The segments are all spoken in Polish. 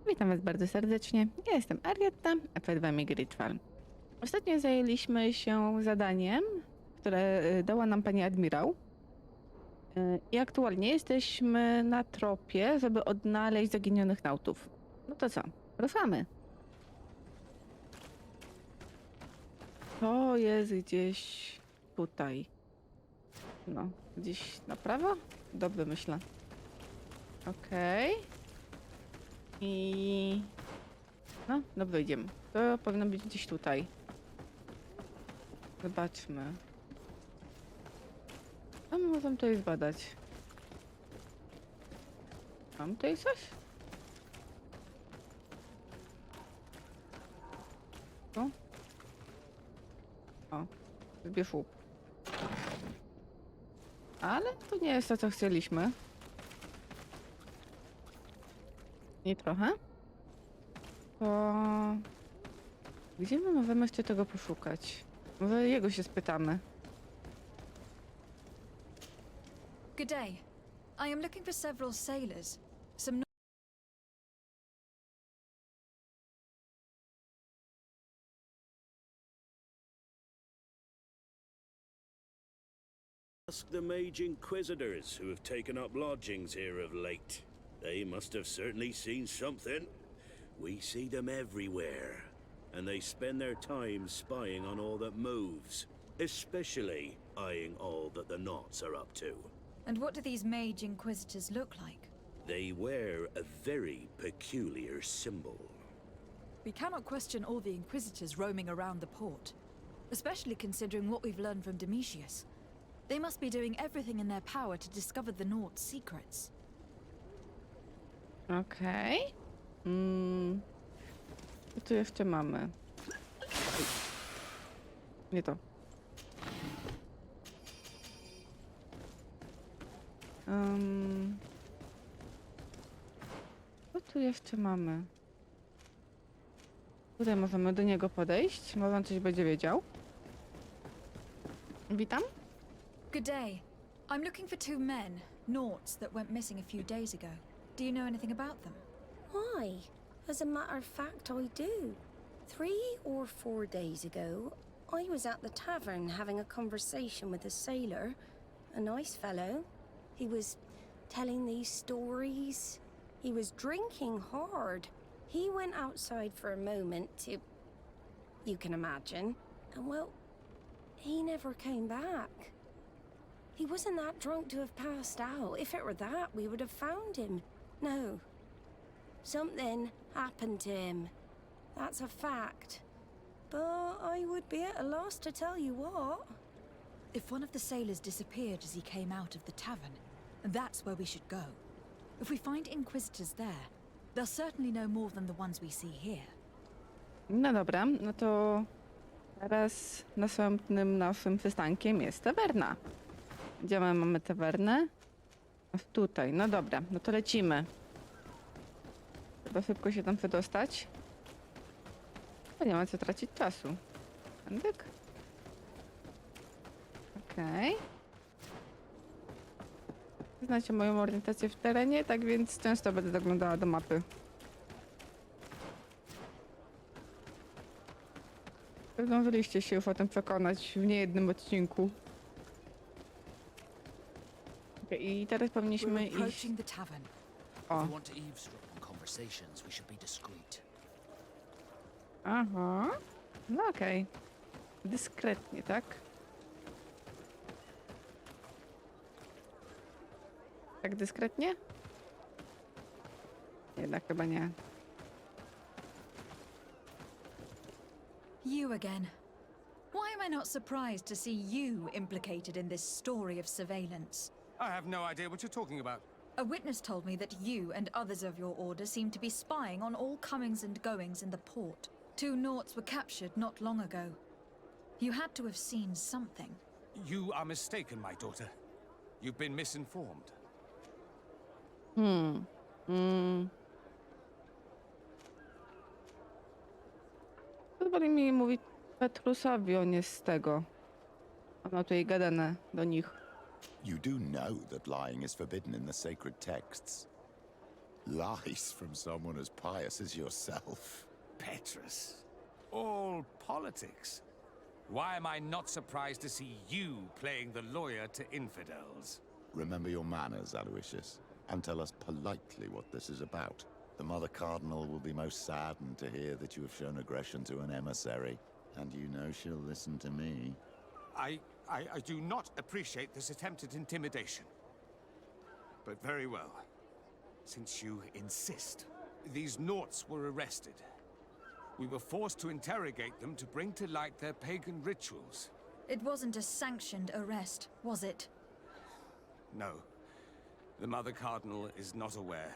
Witam Was bardzo serdecznie. Ja jestem Arietta, a przed Wami GreedFall. Ostatnio zajęliśmy się zadaniem, które dała nam pani admirał. I aktualnie jesteśmy na tropie, żeby odnaleźć zaginionych nautów. No to co? Ruszamy. To jest gdzieś tutaj. No, gdzieś na prawo? Dobrze myślę. Okej. I... No, dobrze idziemy. To powinno być gdzieś tutaj. Zobaczmy. Co my możemy tutaj zbadać? Mam tutaj coś? Tu? O, zbierz łup. Ale to nie jest to, co chcieliśmy. Nie trochę. To... Gdzie my możemy jeszcze tego poszukać? Może jego się spytamy. Good day. I am looking for several sailors. Some Ask the mage inquisitors who have taken up lodgings here of late. They must have certainly seen something. We see them everywhere, and they spend their time spying on all that moves, especially eyeing all that the Knots are up to. And what do these mage inquisitors look like? They wear a very peculiar symbol. We cannot question all the inquisitors roaming around the port, especially considering what we've learned from Domitius. They must be doing everything in their power to discover the Knots' secrets. Okej. Co tu jeszcze mamy? Nie to. Co tu jeszcze mamy? Tutaj możemy do niego podejść. Może on coś będzie wiedział. Witam. Good day. I'm looking for two men, Knots, that went missing a few days ago. Do you know anything about them? Why? As a matter of fact, I do. 3 or 4 days ago, I was at the tavern having a conversation with a sailor, a nice fellow. He was telling these stories. He was drinking hard. He went outside for a moment to... you can imagine. And well, he never came back. He wasn't that drunk to have passed out. If it were that, we would have found him. No. Something happened to him. That's a fact. But I would be at a loss to tell you what. If one of the sailors disappeared as he came out of the tavern, that's where we should go. If we find inquisitors there, they'll certainly know more than the ones we see here. No dobra, no to teraz następnym naszym przystankiem jest tawerna. Gdzie mamy tawernę? Tutaj, no dobra, no to lecimy. Trzeba szybko się tam wydostać. Bo nie ma co tracić czasu. Andyk? Okej. Znacie moją orientację w terenie, tak więc często będę zaglądała do mapy. Zdążyliście się już o tym przekonać w niejednym odcinku. I teraz powinniśmy iść... O. Aha. No okej. Dyskretnie, tak? Tak dyskretnie? Jednak chyba nie. You again. Why am I not surprised to see you implicated in this story of surveillance? I have no idea what you're talking about. A witness told me that you and others of your order seem to be spying on all comings and goings in the port. 2 Knots were captured not long ago. You had to have seen something. You are mistaken, my daughter. You've been misinformed. Pozwoli mi mówić Petrusowi, on jest z tego. Ona tutaj gadane do nich. You do know that lying is forbidden in the sacred texts. Lies from someone as pious as yourself. Petrus. All politics. Why am I not surprised to see you playing the lawyer to infidels? Remember your manners, Aloysius, and tell us politely what this is about. The Mother Cardinal will be most saddened to hear that you have shown aggression to an emissary, and you know she'll listen to me. I do not appreciate this attempt at intimidation. But very well. Since you insist. These Nauts were arrested. We were forced to interrogate them to bring to light their pagan rituals. It wasn't a sanctioned arrest, was it? No. The Mother Cardinal is not aware.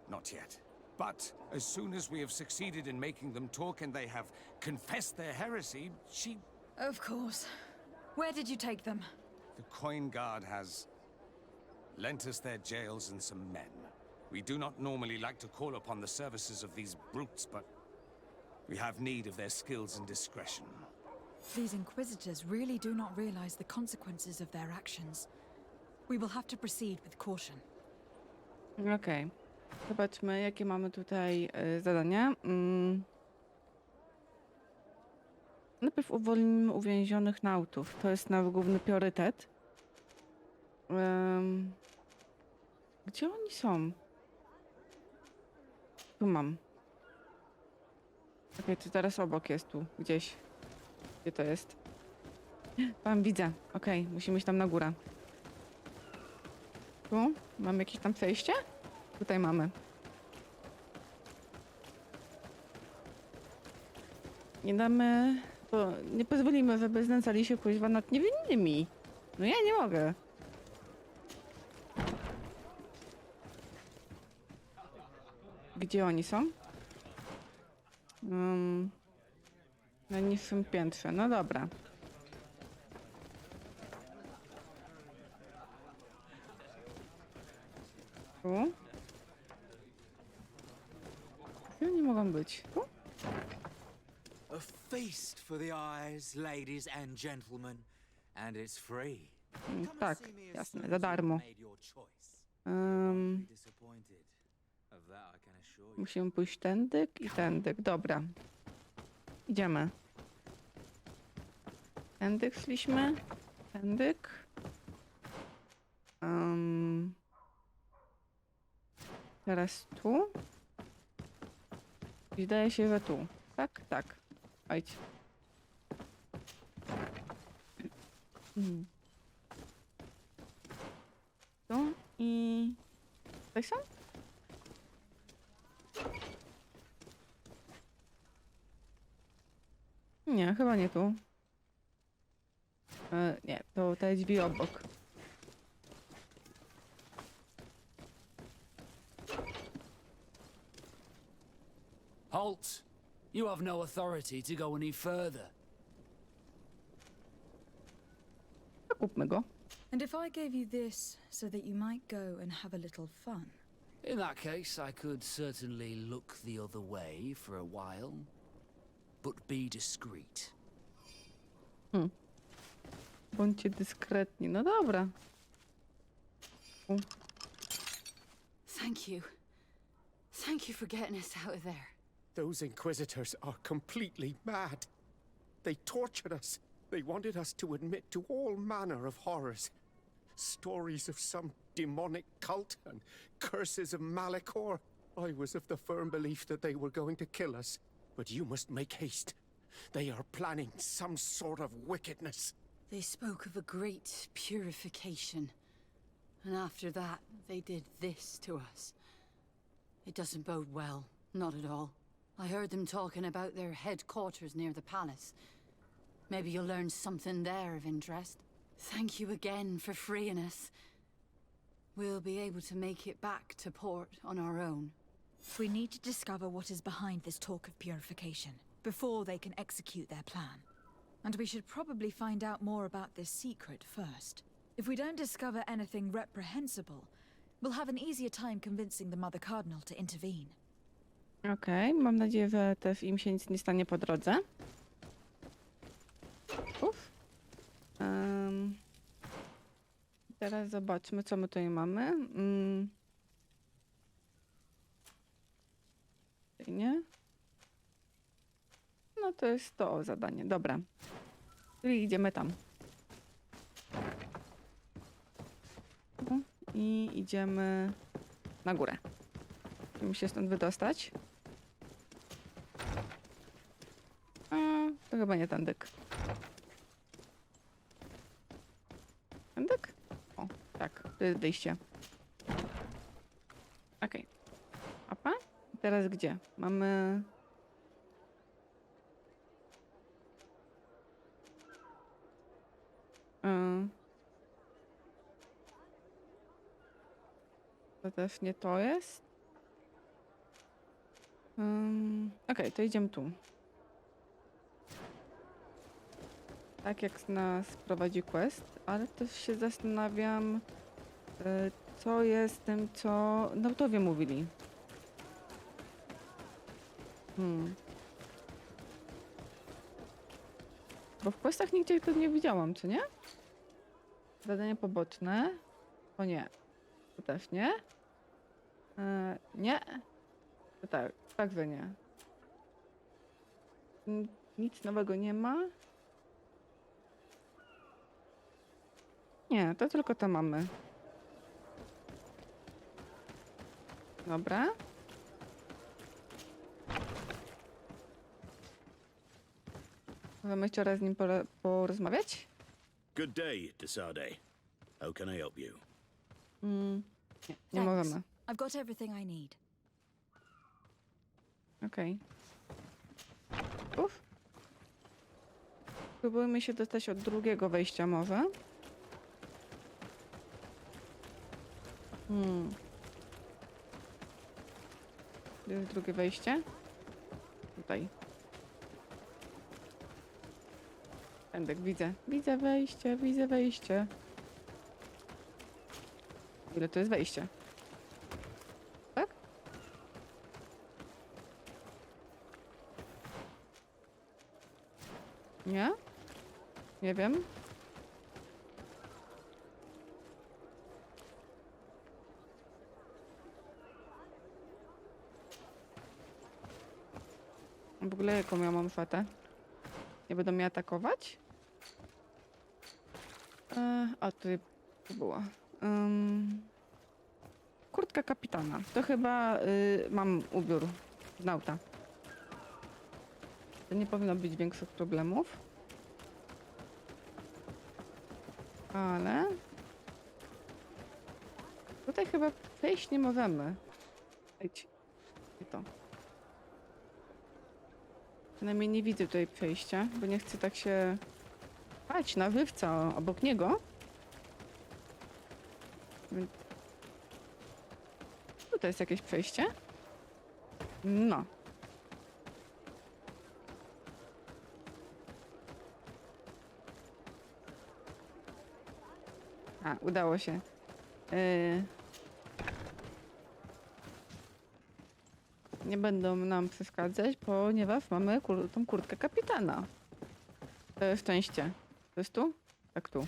Not yet. But as soon as we have succeeded in making them talk and they have confessed their heresy, she... Of course. Where did you take them? The Coin Guard has lent us their jails and some men. We do not normally like to call upon the services of these brutes, but we have need of their skills and discretion. These Inquisitors really do not realize the consequences of their actions. We will have to proceed with caution. Okej. Zobaczmy, jakie mamy tutaj zadania. Najpierw uwolnimy uwięzionych Nautów. To jest nasz główny priorytet. Gdzie oni są? Tu mam. Okej, to teraz obok jest tu, gdzieś. Gdzie to jest? Tam widzę. Okej, musimy iść tam na górę. Tu? Mamy jakieś tam przejście? Tutaj mamy. Nie damy... Bo nie pozwolimy, żeby znęcali się kuźwa nad niewinnymi. No ja nie mogę. Gdzie oni są? Na niższym piętrze. No dobra. Tu? Gdzie oni mogą być? Tu? A feast for the eyes, ladies and gentlemen, and it's free. Come and Tak, see me as jasne, soon za as you've darmo. made your choice. You won't be disappointed. Of that I can assure you. Musimy pójść tędyk i tędyk. Dobra. Idziemy. Tędyk szliśmy. Tędyk. Teraz tu. Wydaje się, że tu. Tak? Tak. Chodź. Tu i... Tutaj są? Nie, chyba nie tu. Nie, to te drzwi obok. Halt! You have no authority to go any further. Kupmy go. And if I gave you this so that you might go and have a little fun? In that case, I could certainly look the other way for a while. But be discreet. Bądźcie dyskretni. No dobra. Thank you. Thank you for getting us out of there. Those Inquisitors are completely mad. They tortured us. They wanted us to admit to all manner of horrors. Stories of some demonic cult and curses of Malachor. I was of the firm belief that they were going to kill us. But you must make haste. They are planning some sort of wickedness. They spoke of a great purification. And after that, they did this to us. It doesn't bode well. Not at all. I heard them talking about their headquarters near the palace. Maybe you'll learn something there of interest. Thank you again for freeing us. We'll be able to make it back to port on our own. We need to discover what is behind this talk of purification, before they can execute their plan. And we should probably find out more about this secret first. If we don't discover anything reprehensible, we'll have an easier time convincing the Mother Cardinal to intervene. Okej, mam nadzieję, że też im się nic nie stanie po drodze. Uf. Teraz zobaczmy, co my tutaj mamy. czy nie? No to jest to zadanie, dobra. Czyli idziemy tam. I idziemy na górę. Musimy się stąd wydostać. A, to chyba nie tędyk. Tędyk? O, tak, to jest wyjście. Okej. Opa. Teraz gdzie? Mamy... To też nie to jest. Okej, to idziemy tu. Tak jak nas prowadzi quest, ale też się zastanawiam, co jest tym, co Nautowie mówili. Bo w questach nigdzie to nie widziałam, co nie? Zadanie poboczne. O nie. To też nie. Nie. To tak, także nie. Nic nowego nie ma. Nie, to tylko to mamy. Dobra. Możemy jeszcze raz z nim porozmawiać? Good day, Desade. How can I help you? Nie Thanks. możemy. I've got everything I need. Okej. Uf. Spróbujmy się dostać od drugiego wejścia może. Gdzie jest drugie wejście? Tutaj. Pędek, widzę. Widzę wejście, widzę wejście. Ile to jest wejście? Tak? Nie? Nie wiem. W ogóle jaką ja mam fatę? Nie będą mnie atakować? A tu była. Kurtka kapitana. To chyba mam ubiór z nauta. To nie powinno być większych problemów. Ale... Tutaj chyba przejść nie możemy. Idź. Nie to. Przynajmniej nie widzę tutaj przejścia, bo nie chcę tak się... Patrz na żywca obok niego. Tutaj jest jakieś przejście. No. A, udało się. Nie będą nam przeszkadzać, ponieważ mamy tą kurtkę kapitana. To jest szczęście. To jest tu? Tak, tu.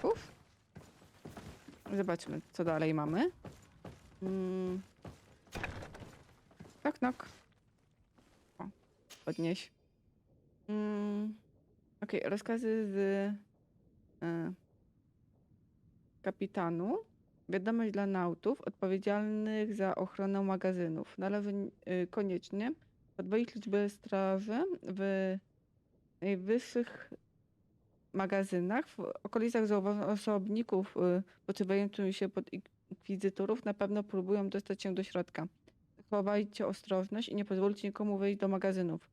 Uf. Zobaczmy, co dalej mamy. Knock, knock. O, podnieś. Okej, rozkazy z kapitanu. Wiadomość dla nautów odpowiedzialnych za ochronę magazynów. Należy koniecznie podwoić liczbę straży w najwyższych magazynach. W okolicach zauważono osobników podszywają się pod inkwizytorów. Na pewno próbują dostać się do środka. Zachowajcie ostrożność i nie pozwólcie nikomu wejść do magazynów.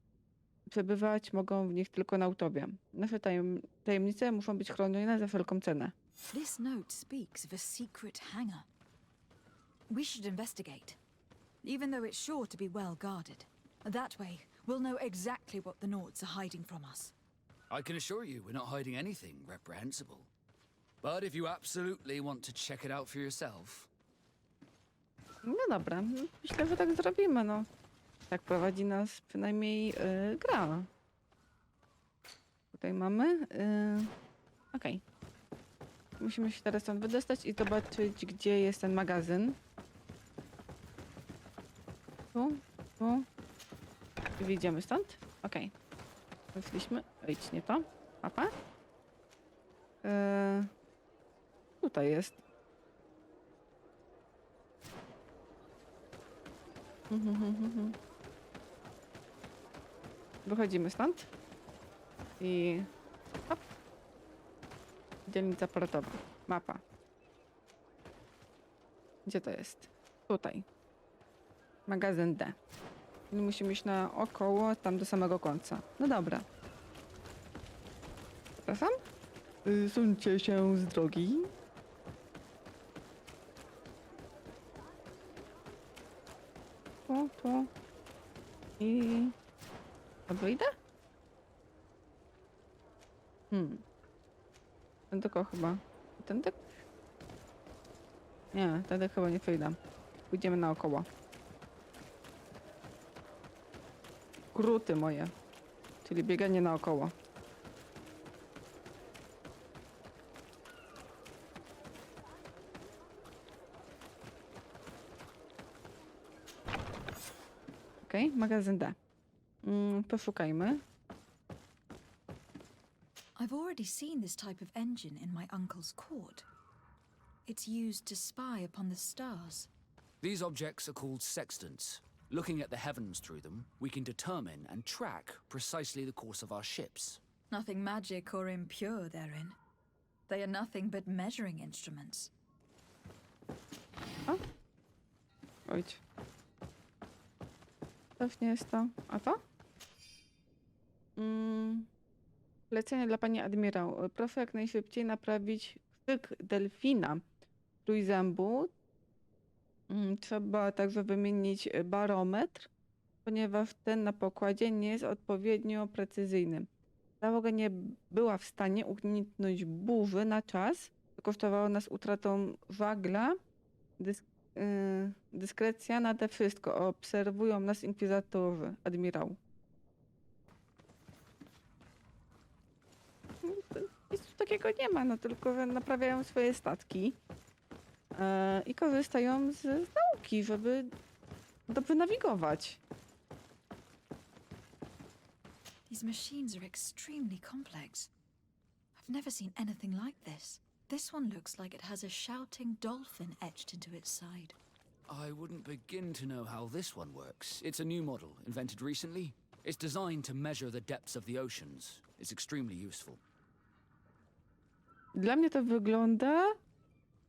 Przebywać mogą w nich tylko nautowie. Nasze tajemnice muszą być chronione za wszelką cenę. This note speaks of a secret hangar. We should investigate, even though it's sure to be well guarded. That way, we'll know exactly what the Nauts are hiding from us. I can assure you we're not hiding anything reprehensible. But if you absolutely want to check it out for yourself... No dobra, myślę, że tak zrobimy, no. Tak prowadzi nas przynajmniej gra. Tutaj mamy... Okej. Musimy się teraz stąd wydostać i zobaczyć, gdzie jest ten magazyn. Tu. I wyjdziemy stąd? Okej. Wyszliśmy. Idź, nie to. Papa. Tutaj jest. Wychodzimy stąd. I hop. Dzielnica portowa. Mapa. Gdzie to jest? Tutaj. Magazyn D. I musimy iść naokoło, tam do samego końca. No dobra. Przepraszam? Suńcie się z drogi. Tu. I... A wyjdę? Tylko chyba. Tędy? Nie, tędy chyba nie wyjdę. Pójdziemy naokoło. Skróty moje. Czyli bieganie naokoło. Okej, magazyn D. Poszukajmy. I've already seen this type of engine in my uncle's court. It's used to spy upon the stars. These objects are called sextants. Looking at the heavens through them, we can determine and track precisely the course of our ships. Nothing magic or impure therein. They are nothing but measuring instruments. O. Ojcz. To nie jest to. A to? Lecenie dla pani admirał. Proszę jak najszybciej naprawić krzyk delfina trójzębu. Trzeba także wymienić barometr, ponieważ ten na pokładzie nie jest odpowiednio precyzyjny. Załoga nie była w stanie uniknąć burzy na czas. To kosztowało nas utratą żagla. Dyskrecja nade wszystko. Obserwują nas inkwizitorzy, admirał. Nic takiego nie ma, no tylko że naprawiają swoje statki i korzystają z nauki, żeby dobrze nawigować. These machines are extremely complex. I've never seen anything like this. This one looks like it has a shouting dolphin etched into its side. I wouldn't begin to know how this one works. It's a new model, invented recently. It's designed to measure the depths of the oceans. It's extremely useful. Dla mnie to wygląda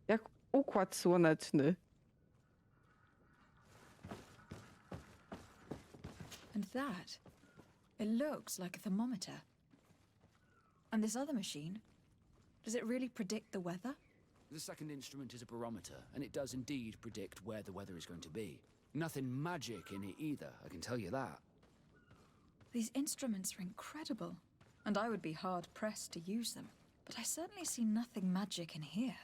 jak układ słoneczny. And that, it looks like a thermometer. And this other machine, does it really predict the weather? The second instrument is a barometer, and it does indeed predict where the weather is going to be. Nothing magic in it either, I can tell you that. These instruments are incredible, and I would be hard-pressed to use them. But I certainly see nothing magic in here,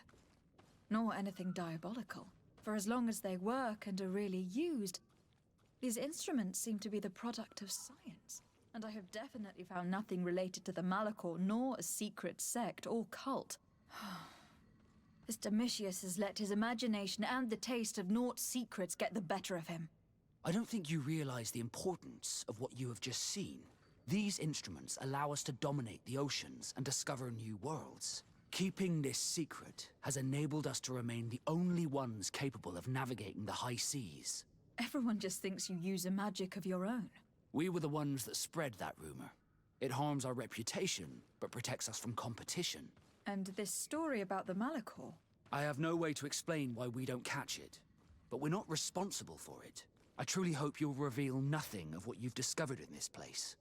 nor anything diabolical. For as long as they work and are really used, these instruments seem to be the product of science. And I have definitely found nothing related to the Malachor, nor a secret sect or cult. This Domitius has let his imagination and the taste of Naught's secrets get the better of him. I don't think you realize the importance of what you have just seen. These instruments allow us to dominate the oceans and discover new worlds. Keeping this secret has enabled us to remain the only ones capable of navigating the high seas. Everyone just thinks you use a magic of your own. We were the ones that spread that rumor. It harms our reputation, but protects us from competition. And this story about the Malachor? I have no way to explain why we don't catch it, but we're not responsible for it. I truly hope you'll reveal nothing of what you've discovered in this place.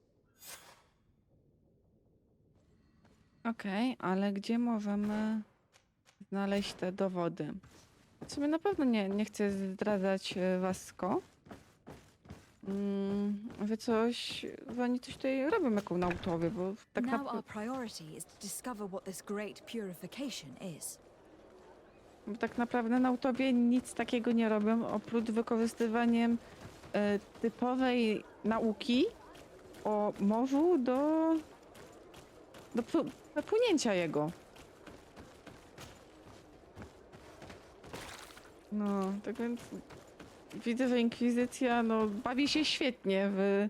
Okej, ale gdzie możemy znaleźć te dowody? W sumie na pewno nie chcę zdradzać wasko. Że oni coś tutaj robią jako nautowie, bo tak Now naprawdę... our priority is to discover what this great purification is. Bo tak naprawdę nautowie nic takiego nie robią, oprócz wykorzystywaniem typowej nauki o morzu do przepłynięcia jego. No, tak więc widzę, że Inkwizycja no, bawi się świetnie w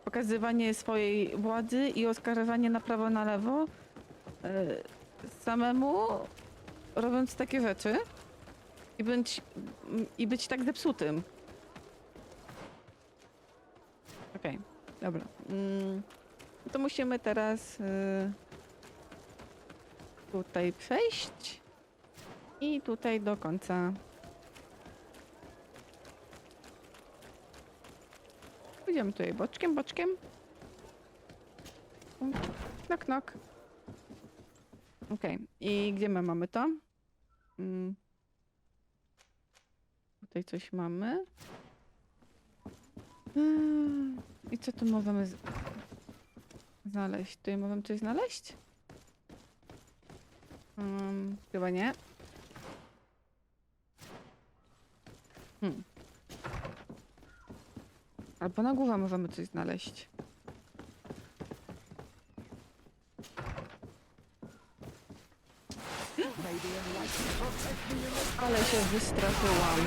pokazywanie swojej władzy i oskarżanie na prawo, na lewo. Samemu robiąc takie rzeczy i być tak zepsutym. Okej, dobra. To musimy teraz tutaj przejść i tutaj do końca. Pójdziemy tutaj boczkiem, boczkiem. Knok, knok. Okej, i gdzie my mamy to? Tutaj coś mamy. I co tu możemy znaleźć? Tutaj możemy coś znaleźć? Chyba nie. Albo na górze możemy coś znaleźć. Ale się wystraszyłam.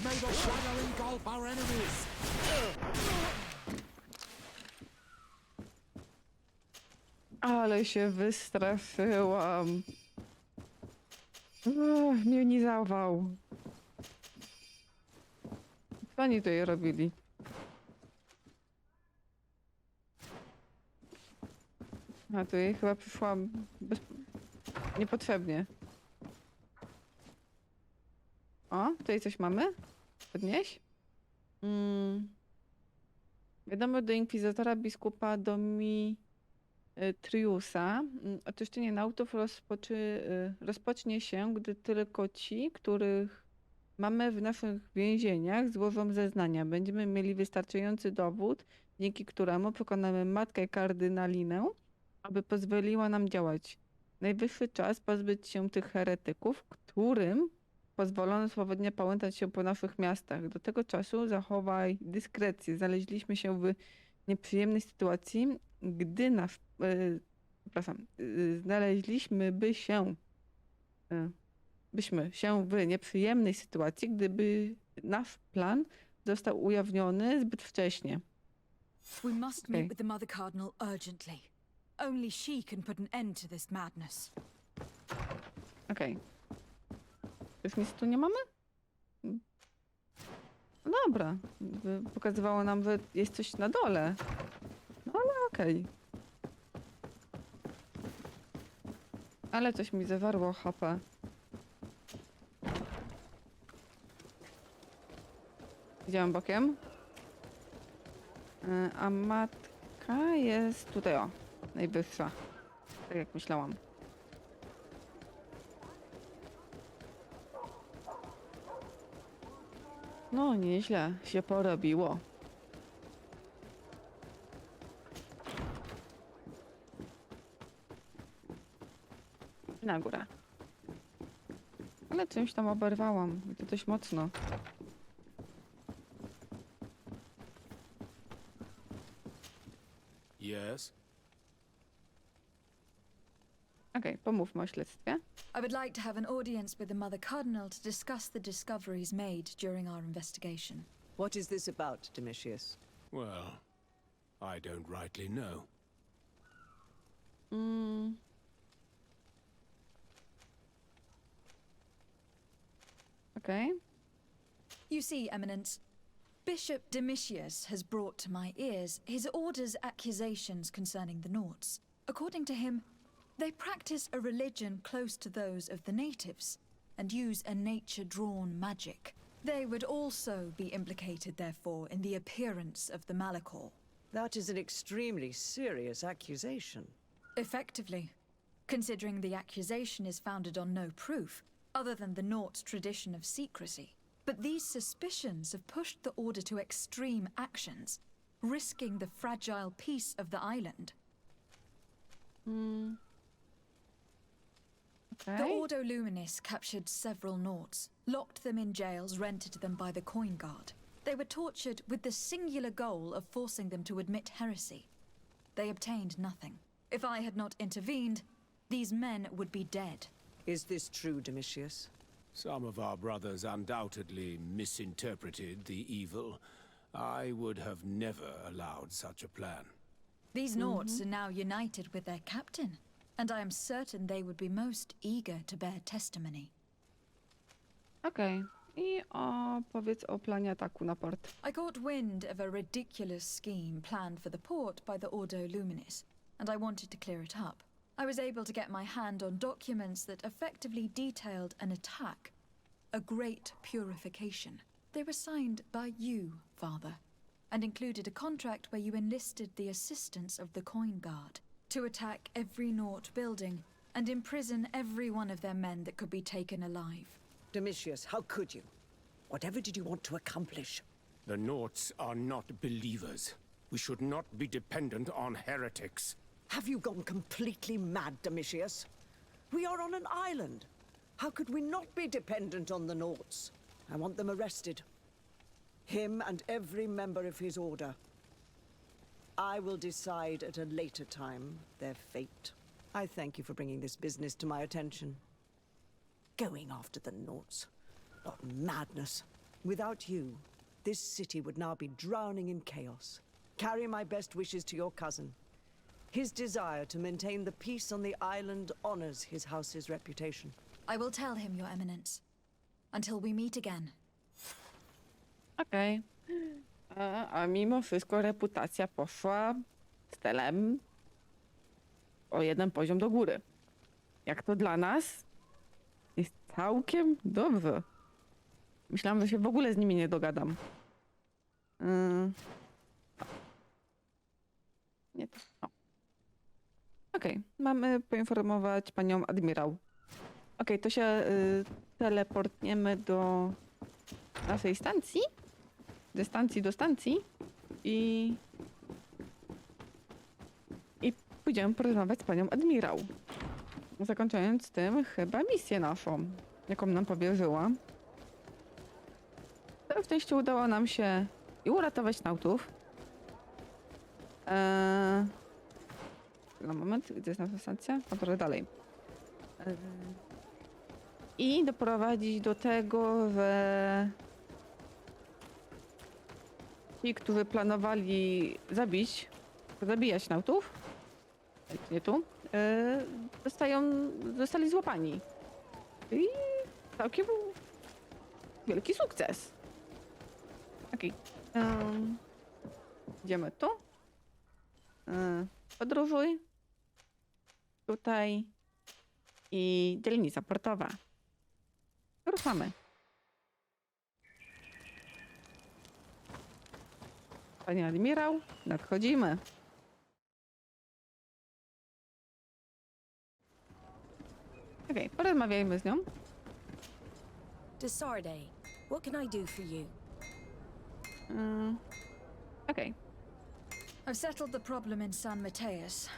May the shadow engulf our enemies! Ale się wystraszyłam. Mnie nie zawał. Co oni tutaj robili? A tutaj chyba przyszłam niepotrzebnie. O, tutaj coś mamy? Podnieś? Wiadomo do inkwizytora biskupa Domitriusa. Oczyszczenie Nautów rozpocznie się, gdy tylko ci, których mamy w naszych więzieniach, złożą zeznania. Będziemy mieli wystarczający dowód, dzięki któremu przekonamy matkę kardynalinę, aby pozwoliła nam działać. Najwyższy czas pozbyć się tych heretyków, którym pozwolono swobodnie pałętać się po naszych miastach. Do tego czasu zachowaj dyskrecję. Znaleźliśmy się w nieprzyjemnej sytuacji, gdy byśmy się w nieprzyjemnej sytuacji, gdyby nasz plan został ujawniony zbyt wcześnie. We must meet with the Mother Cardinal urgently. Only she can put an end to this madness. Okej. Już nic tu nie mamy? No dobra. Pokazywało nam, że jest coś na dole. No ale okej. Ale coś mi zawarło HP. Idziemy bokiem. A matka jest tutaj, o. Najwyższa. Tak jak myślałam. No, nieźle się porobiło. Na górę. Ale czymś tam oberwałam. I to dość mocno. Yes? Okej, pomówmy o śledztwie. I would like to have an audience with the Mother Cardinal to discuss the discoveries made during our investigation. What is this about, Domitius? Well, I don't rightly know. Okej. You see, Eminence, Bishop Domitius has brought to my ears his order's accusations concerning the Nauts. According to him, they practice a religion close to those of the natives and use a nature-drawn magic. They would also be implicated, therefore, in the appearance of the Malachor. That is an extremely serious accusation. Effectively, considering the accusation is founded on no proof, other than the Naut's tradition of secrecy. But these suspicions have pushed the Order to extreme actions, risking the fragile peace of the island. The Ordo Luminis captured several Nauts, locked them in jails rented to them by the Coin Guard. They were tortured with the singular goal of forcing them to admit heresy. They obtained nothing. If I had not intervened, these men would be dead. Is this true, Domitius? Some of our brothers undoubtedly misinterpreted the evil. I would have never allowed such a plan. These Nauts are now united with their captain, and I am certain they would be most eager to bear testimony. Okej. I opowiedz o planie ataku na port. I caught wind of a ridiculous scheme planned for the port by the Ordo Luminis, and I wanted to clear it up. I was able to get my hand on documents that effectively detailed an attack, a great purification. They were signed by you, Father, and included a contract where you enlisted the assistance of the Coin Guard to attack every Naut building and imprison every one of their men that could be taken alive. Domitius, how could you? Whatever did you want to accomplish? The Nauts are not believers. We should not be dependent on heretics. Have you gone completely mad, Domitius? We are on an island. How could we not be dependent on the Nauts? I want them arrested. Him and every member of his order. I will decide at a later time their fate. I thank you for bringing this business to my attention. Going after the Nauts. What madness. Without you, this city would now be drowning in chaos. Carry my best wishes to your cousin. His desire to maintain the peace on the island honors his house's reputation. I will tell him, Your Eminence. Until we meet again. Okej. A mimo wszystko reputacja poszła stylem o jeden poziom do góry. Jak to dla nas jest całkiem dobrze. Myślałam, że się w ogóle z nimi nie dogadam. Nie to. Okej, mamy poinformować panią admirał. Okej, to się teleportniemy do naszej stacji. Ze stacji do stacji. I pójdziemy porozmawiać z panią admirał. Zakończając tym chyba misję naszą, jaką nam powierzyła. W szczęściu udało nam się i uratować Nautów. Na moment, gdzie jest nasza stacja? O, trochę dalej. I doprowadzić do tego, że ci, którzy planowali zabijać Nautów, nie tu, zostali złapani. I całkiem wielki sukces. Okej. Idziemy tu. Podróżuj. Tutaj. I dzielnica portowa. Ruszamy. Panie admirał, nadchodzimy. Okej, porozmawiajmy z nią. Desarde, what can I do for you? Okej. I've settled the problem in San Mateus.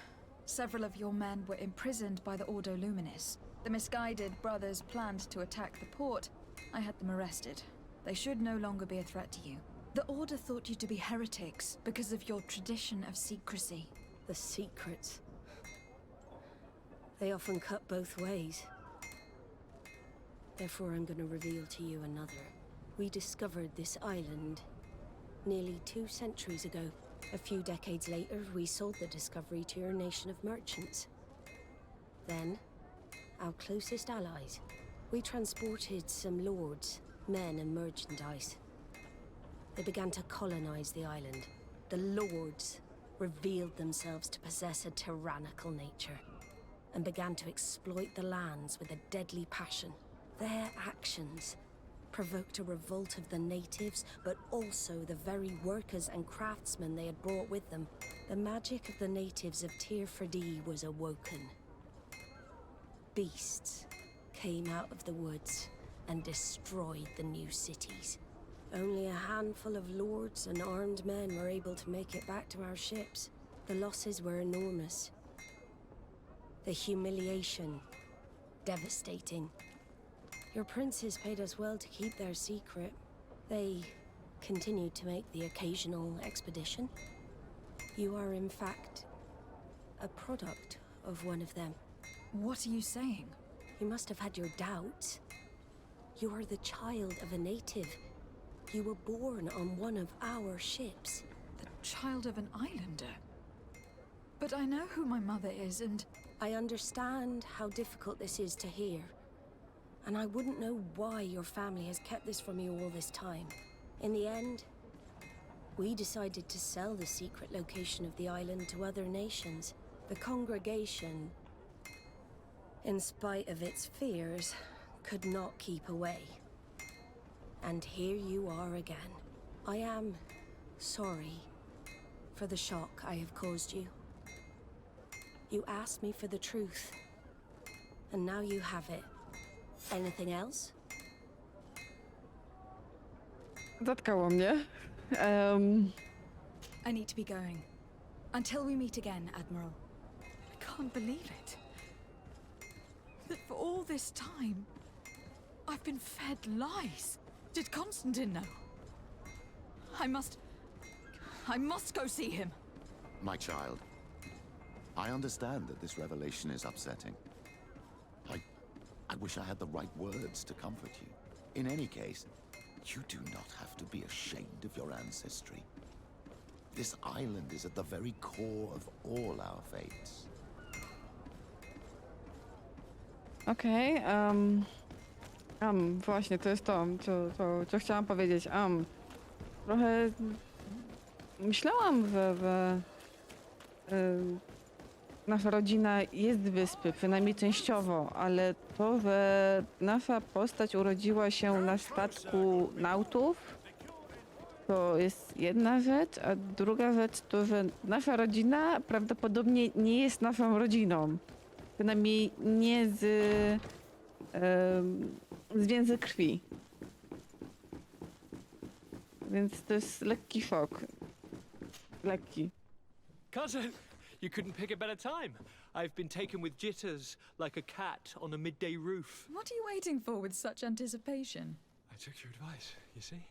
Several of your men were imprisoned by the Ordo Luminis. The misguided brothers planned to attack the port. I had them arrested. They should no longer be a threat to you. The Order thought you to be heretics because of your tradition of secrecy. The secrets. They often cut both ways. Therefore, I'm going to reveal to you another. We discovered this island nearly 2 centuries ago. A few decades later, we sold the discovery to your nation of merchants. Then, our closest allies. We transported some lords, men and merchandise. They began to colonize the island. The lords revealed themselves to possess a tyrannical nature and began to exploit the lands with a deadly passion. Their actions provoked a revolt of the natives, but also the very workers and craftsmen they had brought with them. The magic of the natives of Teer Fradee was awoken. Beasts came out of the woods and destroyed the new cities. Only a handful of lords and armed men were able to make it back to our ships. The losses were enormous. The humiliation, devastating. Your princes paid us well to keep their secret. They continued to make the occasional expedition. You are, in fact, a product of one of them. What are you saying? You must have had your doubts. You are the child of a native. You were born on one of our ships. The child of an islander? But I know who my mother is, and I understand how difficult this is to hear. And I wouldn't know why your family has kept this from you all this time. In the end, we decided to sell the secret location of the island to other nations. The congregation, in spite of its fears, could not keep away. And here you are again. I am sorry for the shock I have caused you. You asked me for the truth, and now you have it. Anything else? Zatkało mnie. I need to be going. Until we meet again, Admiral. I can't believe it. That for all this time, I've been fed lies. Did Constantine know? I must go see him. My child, I understand that this revelation is upsetting. I wish I had the right words to comfort you. In any case, you do not have to be ashamed of your ancestry. This island is at the very core of all our fates. Okej, właśnie, to jest to, co chciałam powiedzieć. Trochę myślałam, że nasza rodzina jest z wyspy, przynajmniej częściowo, ale to, że nasza postać urodziła się na statku Nautów, to jest jedna rzecz, a druga rzecz to, że nasza rodzina prawdopodobnie nie jest naszą rodziną. Przynajmniej nie z więzy krwi. Więc to jest lekki szok. Lekki. Cousin, you couldn't pick a better time. I've been taken with jitters like a cat on a midday roof. What are you waiting for with such anticipation? I took your advice, you see?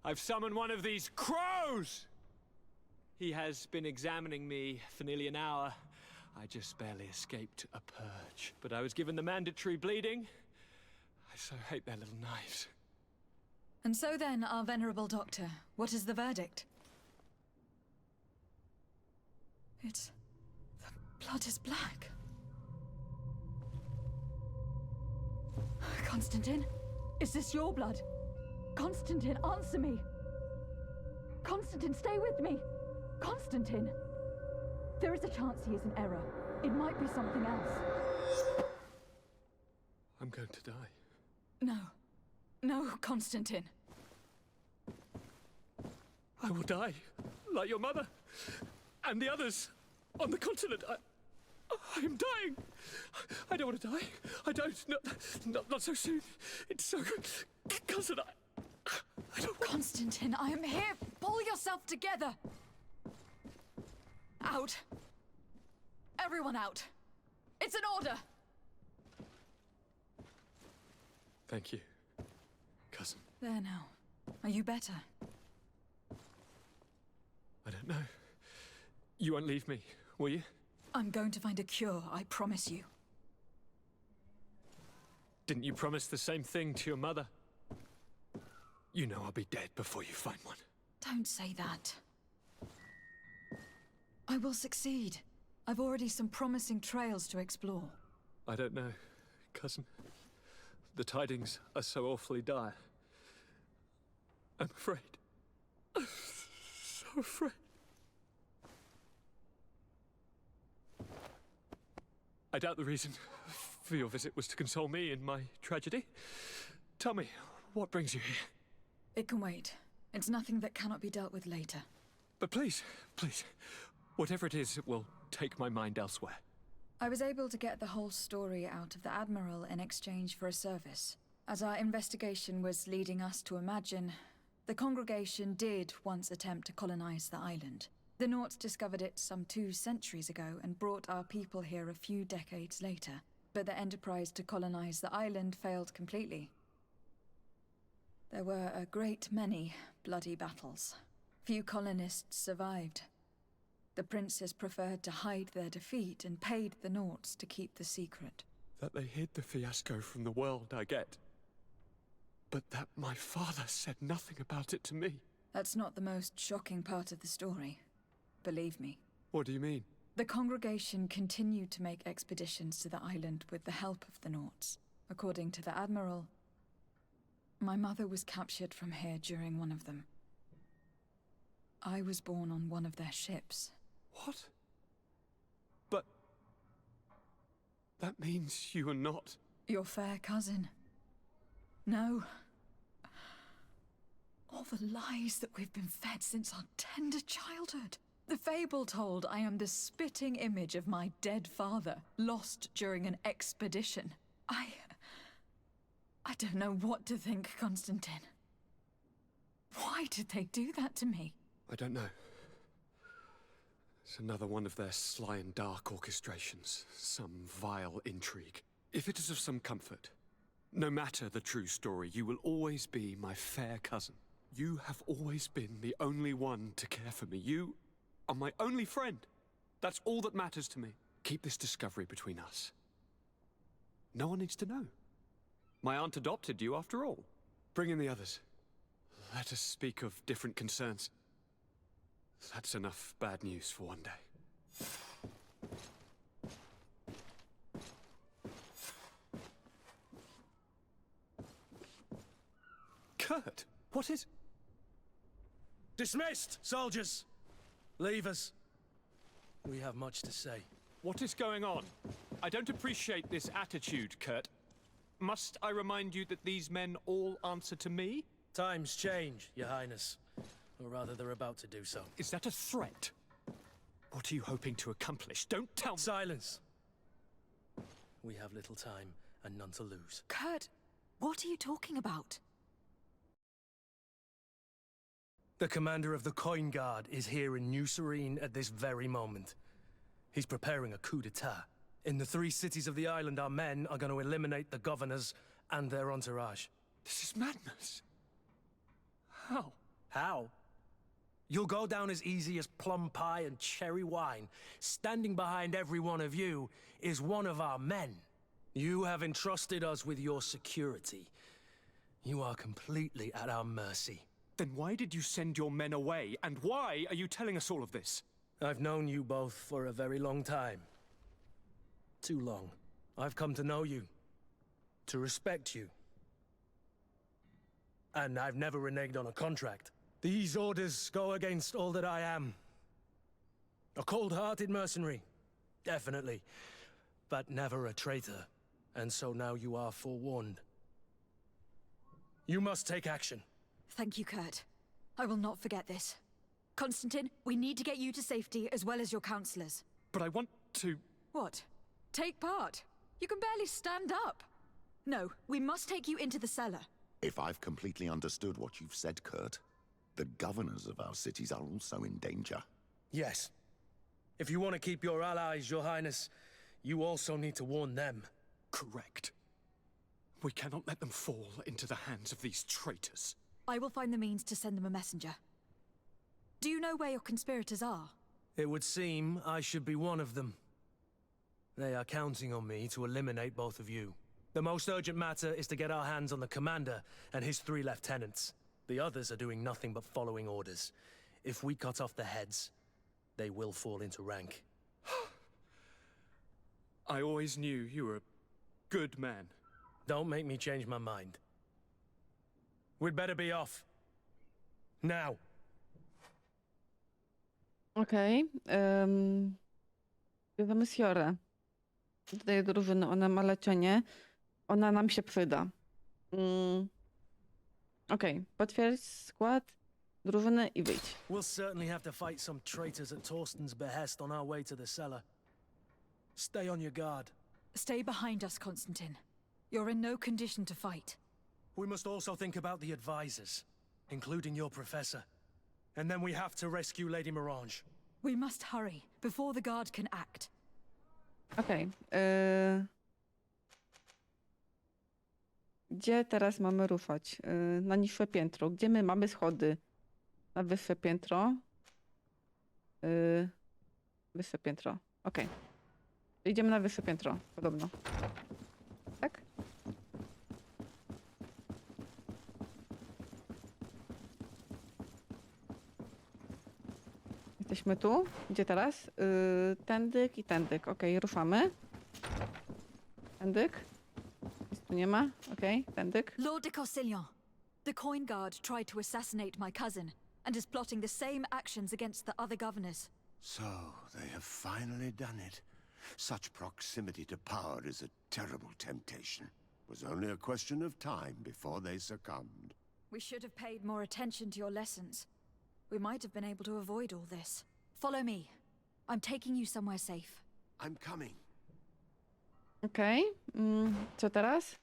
I've summoned one of these crows! He has been examining me for nearly an hour. I just barely escaped a purge. But I was given the mandatory bleeding. I so hate their little knives. And so then, our venerable doctor, what is the verdict? The blood is black. Constantine, is this your blood? Constantine, answer me! Constantine, stay with me! Constantine! There is a chance he is in error. It might be something else. I'm going to die. No. No, Constantine. I will die, like your mother, and the others on the continent. I am dying. I don't want to die. I don't. Not so soon. It's so... Cousin, I don't want... Constantine, I am here. Pull yourself together. Out. Everyone out. It's an order. Thank you, cousin. There now. Are you better? I don't know. You won't leave me, will you? I'm going to find a cure, I promise you. Didn't you promise the same thing to your mother? You know I'll be dead before you find one. Don't say that. I will succeed. I've already some promising trails to explore. I don't know, cousin. The tidings are so awfully dire. I'm afraid. I'm so afraid. I doubt the reason for your visit was to console me in my tragedy. Tell me, what brings you here? It can wait. It's nothing that cannot be dealt with later. But please, whatever it is, it will take my mind elsewhere. I was able to get the whole story out of the Admiral in exchange for a service. As our investigation was leading us to imagine, the congregation did once attempt to colonize the island. The Nauts discovered it some 2 centuries ago and brought our people here a few decades later. But the enterprise to colonize the island failed completely. There were a great many bloody battles. Few colonists survived. The princes preferred to hide their defeat and paid the Nauts to keep the secret. That they hid the fiasco from the world, I get. But that my father said nothing about it to me. That's not the most shocking part of the story. Believe me. What do you mean? The congregation continued to make expeditions to the island with the help of the Nauts. According to the Admiral, my mother was captured from here during one of them. I was born on one of their ships. What? But... that means you are not... Your fair cousin. No. All the lies that we've been fed since our tender childhood. The fable told I am the spitting image of my dead father, lost during an expedition. I don't know what to think, Constantine. Why did they do that to me? I don't know. It's another one of their sly and dark orchestrations. Some vile intrigue. If it is of some comfort, no matter the true story, you will always be my fair cousin. You have always been the only one to care for me. You are my only friend. That's all that matters to me. Keep this discovery between us. No one needs to know. My aunt adopted you after all. Bring in the others. Let us speak of different concerns. That's enough bad news for one day. Kurt, what is... Dismissed, soldiers! Leave us. We have much to say. What is going on? I don't appreciate this attitude, Kurt. Must I remind you that these men all answer to me? Times change, Your Highness. Or rather, they're about to do so. Is that a threat? What are you hoping to accomplish? Don't tell me... Silence! We have little time and none to lose. Kurt, what are you talking about? The commander of the Coin Guard is here in New Serene at this very moment. He's preparing a coup d'etat. In the 3 cities of the island, our men are going to eliminate the governors and their entourage. This is madness. How? How? You'll go down as easy as plum pie and cherry wine. Standing behind every one of you is one of our men. You have entrusted us with your security. You are completely at our mercy. Then why did you send your men away? And why are you telling us all of this? I've known you both for a very long time. Too long. I've come to know you. To respect you. And I've never reneged on a contract. These orders go against all that I am. A cold-hearted mercenary, definitely. But never a traitor. And so now you are forewarned. You must take action. Thank you, Kurt. I will not forget this. Constantine, we need to get you to safety as well as your counselors. But I want to... What? Take part? You can barely stand up. No, we must take you into the cellar. If I've completely understood what you've said, Kurt, the governors of our cities are also in danger. Yes. If you want to keep your allies, Your Highness, you also need to warn them. Correct. We cannot let them fall into the hands of these traitors. I will find the means to send them a messenger. Do you know where your conspirators are? It would seem I should be one of them. They are counting on me to eliminate both of you. The most urgent matter is to get our hands on the commander and his 3 lieutenants. The others are doing nothing but following orders. If we cut off their heads, they will fall into rank. I always knew you were a good man. Don't make me change my mind. We'd better be off. Now. Okej. Bierzemy Siorę. Tutaj drużyny, ona ma leczenie. Ona nam się przyda. Okej, potwierdź skład drużyny i wyjdź. We'll certainly have to fight some traitors at Torsten's behest on our way to the cellar. Stay on your guard. Stay behind us, Constantine. You're in no condition to fight. We must also think about the advisors, including your professor. And then we have to rescue Lady Mirange. We must hurry, before the guard can act. Okej. Gdzie teraz mamy ruszać? Na niższe piętro. Gdzie my mamy schody? Na wyższe piętro. Wyższe piętro. Okej. Idziemy na wyższe piętro, podobno. Tak? Jesteśmy tu. Gdzie teraz? Tędyk i tędyk. Okej, ruszamy. Tędyk. Nic tu nie ma. Okej, tędyk. Lord de Castellion, the Coin Guard tried to assassinate my cousin and is plotting the same actions against the other governors. So, they have finally done it. Such proximity to power is a terrible temptation. It was only a question of time before they succumbed. We should have paid more attention to your lessons. We might have been able to avoid all this. Follow me. I'm taking you somewhere safe. I'm coming. Okej. Co teraz?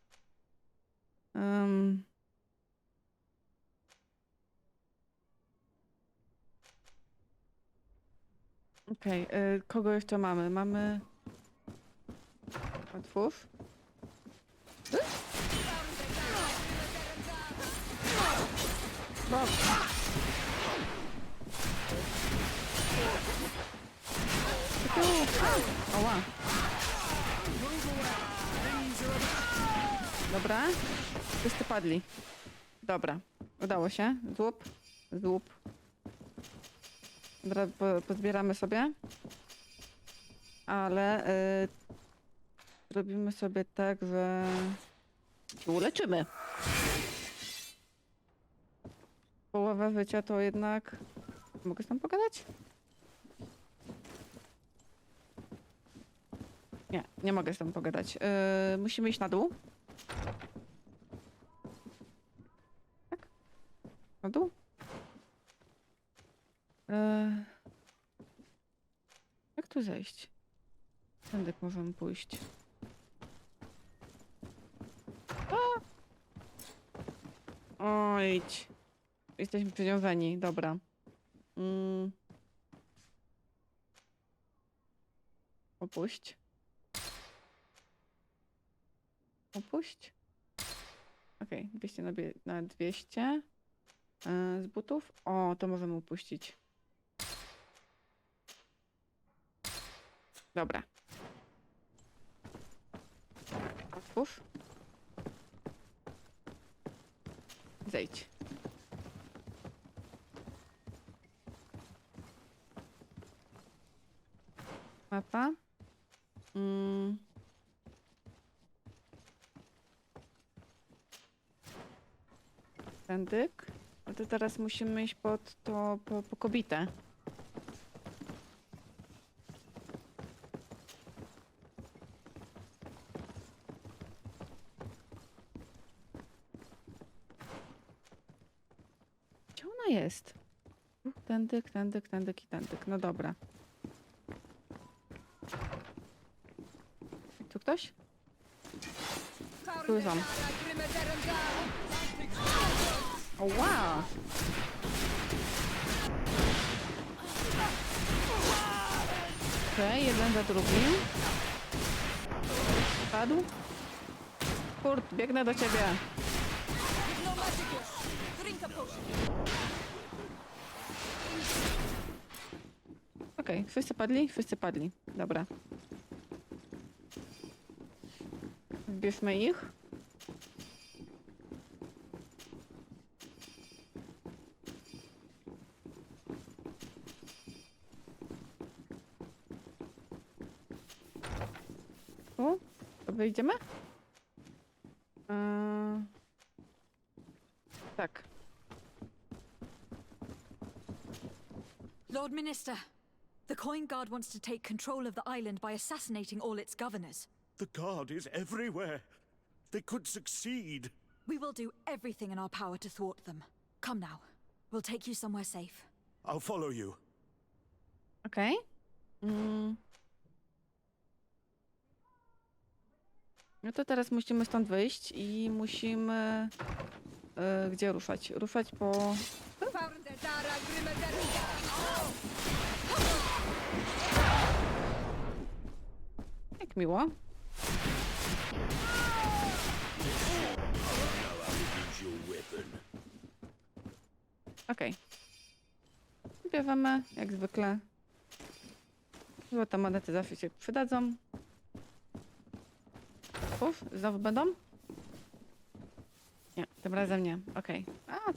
Okej, kogo jeszcze mamy? Mamy... Otwórz. Bok. Oła. Dobra. Wszyscy padli. Dobra. Udało się. Złup. Złup. Dobra, pozbieramy sobie. Ale robimy sobie tak, że uleczymy. Połowę życia to jednak... Mogę z tym pogadać? Nie, nie mogę z tym pogadać. Musimy iść na dół. Tak? Na dół? Jak tu zejść? Tędy możemy pójść. Ojdź. Jesteśmy przywiązani, dobra. Opuść. Opuść. Okej, 200 na 200. Z butów. O, to możemy upuścić. Dobra. Otwórz. Zejdź. Mapa. Tędyk. No to teraz musimy iść pod to, po kobietę. Gdzie ona jest? Tędyk, tędyk, tędyk i tędyk. No dobra. Tu ktoś? Tu są. O, wow! Okej, jeden za drugim. Padł. Kurt, biegnę do ciebie. Okej, wszyscy padli? Wszyscy padli. Dobra. Zbierzmy ich. O, to wyjdziemy? Tak. Lord Minister, the Coin Guard wants to take control of the island by assassinating all its governors. The guard is everywhere. They could succeed. We will do everything in our power to thwart them. Come now. We'll take you somewhere safe. I'll follow you. Okej. No to teraz musimy stąd wyjść i musimy... gdzie ruszać? Ruszać po... Jak miło. Okej. Bierzemy, jak zwykle. Bo te monety zawsze się przydadzą. Uf, znowu będą? Nie, tym razem nie. Okej. A,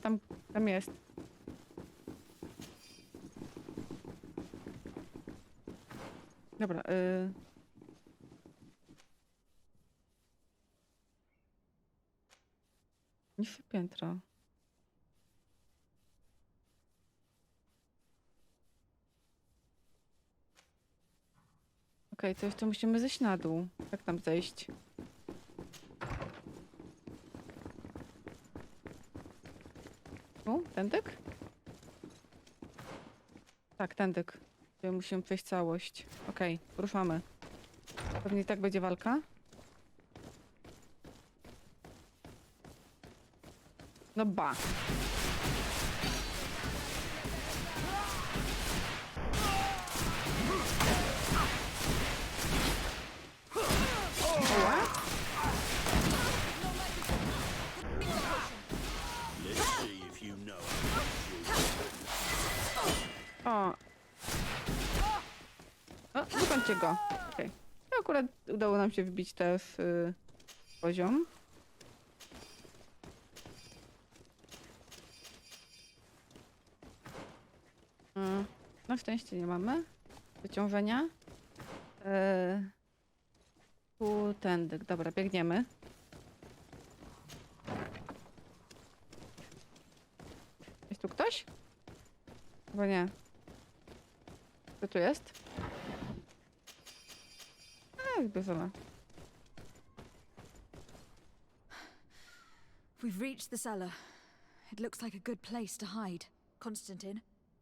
tam jest. Dobra, niższe piętro. Okej, to jeszcze musimy zejść na dół. Jak tam zejść? Tu? Tędyk? Tak, tędyk. Gdzie musimy przejść całość. Okej, ruszamy. Pewnie i tak będzie walka. No ba. Oła? Let's see if you know. O, wykończcie go. Okej. To akurat udało nam się wbić też poziom. Na szczęście nie mamy wyciążenia. Tu tędy. Dobra, biegniemy. Jest tu ktoś? Chyba nie. Kto tu jest? Zbierzemy. We've reached the cellar. It looks like a good place to hide. Constantine,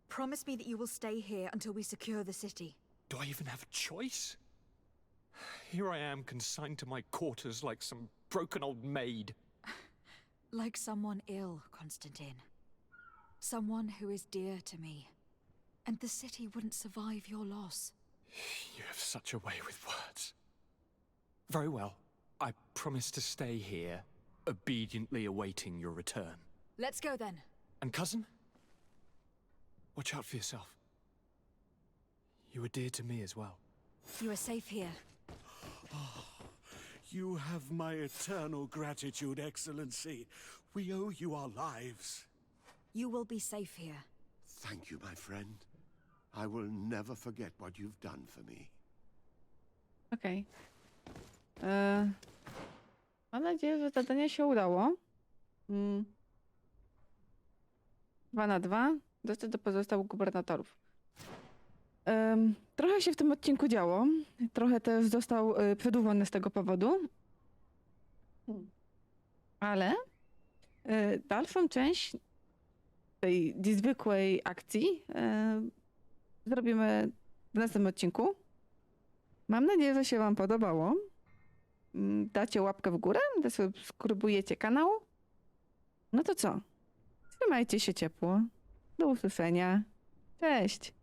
promise me that you will stay here until we secure the city. Do I even have a choice? Here I am, consigned to my quarters like some broken old maid. Like someone ill, Constantine. Someone who is dear to me. And the city wouldn't survive your loss. You have such a way with words. Very well. I promise to stay here, obediently awaiting your return. Let's go then. And cousin? Watch out for yourself. You were dear to me as well. You are safe here. You have my eternal gratitude, Excellency. We owe you our lives. You will be safe here. Thank you, my friend. I will never forget what you've done for me. Okej. Mam nadzieję, że zadanie się udało. 2 na 2. Dostać do pozostałych gubernatorów. Trochę się w tym odcinku działo. Trochę też został przedłużony z tego powodu. Ale dalszą część tej niezwykłej akcji zrobimy w następnym odcinku. Mam nadzieję, że się wam podobało. Dacie łapkę w górę, subskrybujecie kanał. No to co? Trzymajcie się ciepło. Do usłyszenia. Cześć!